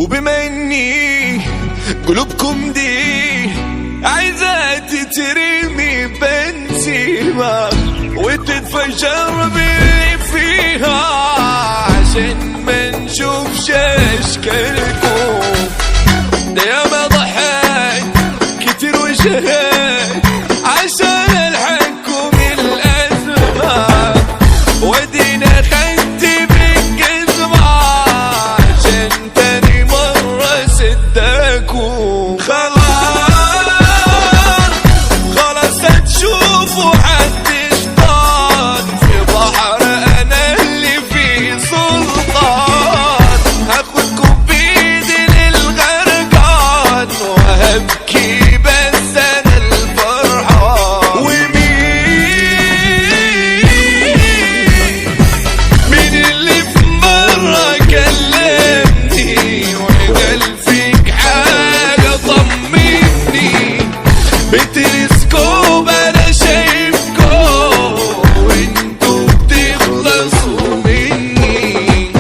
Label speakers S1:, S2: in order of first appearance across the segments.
S1: وبما اني قلوبكم دي عايزة تترمي بنسيمة وتتفجر باللي فيها عشان ما نشوفش اشكالكم. ده ياما ضحك كتير وشهد عشان الحقكم الازمة، ودينا خدت بالجزمة عشان تاني مرة صدقكم. خلاص هتشوفوا حد شطان في بحر انا اللي فيه سلطان، هاخدكم بايدي للغرقان وهبكي بس انا الفرحان. مين اللي في مرة كلمني وقال فيك حاجة طمني بتلسكوب انا شايفكم وانتوا بتخلصوا مني.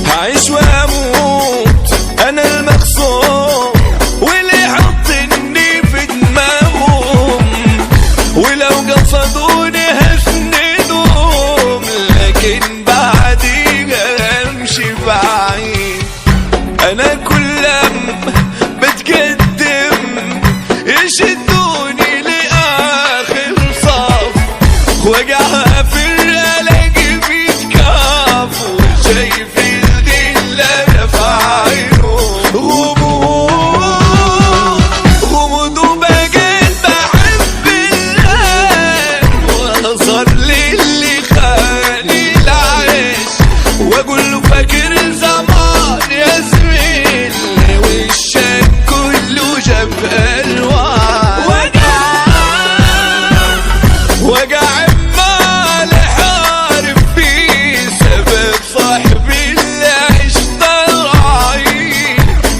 S1: هعيش واموت انا المقصود واللي حاطني في دماغهم، ولو قصدوني هسندهم لكن بعديها امشي بعيد. انا كل بتقدم يشدوني لاخر صف وقعها في الاقي بيتكاف وشايف الدنيا في عينه غموض وبقيت بحب الله واصر للي خاني العيش واقول له فاكر زمان يا زميلي وشك كله جاب الوان. وقع عمال حارب فيه سبب صاحبي اللي اشتراني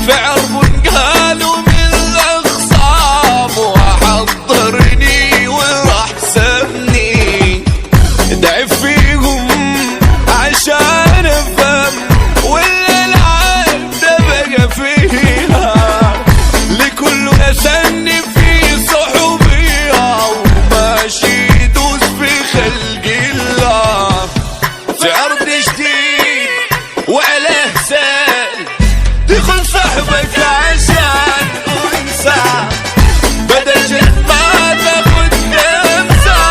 S1: في عرب قالوا من الاخصام وحضرني وراح سابني. ضعف فيهم عشان افهم ولا العيب ده بقى فيها لكل اسني في صحوبيه وماشي يدوس في خلق الله. في عرض جديد وعلى حساب تدخل صاحبك عشان انسى بدل ما تاخد نفسه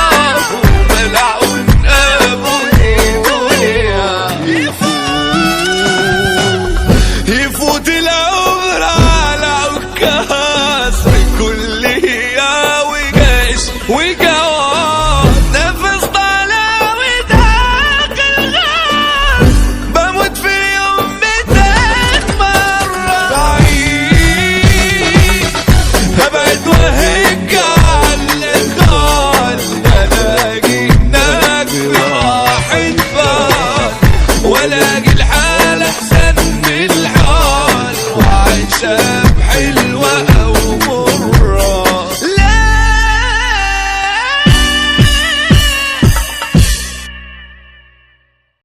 S1: وملعون ابو الدنيا. يفوت العمر على عكاز كل هي وقش وقوات نفس طالع وداخل غاز بموت في اليوم 200 مرة بعيد هبعد وهيك على الخال الاقي هناك راحة بال والاقي الحال احسن من الحال وعايشة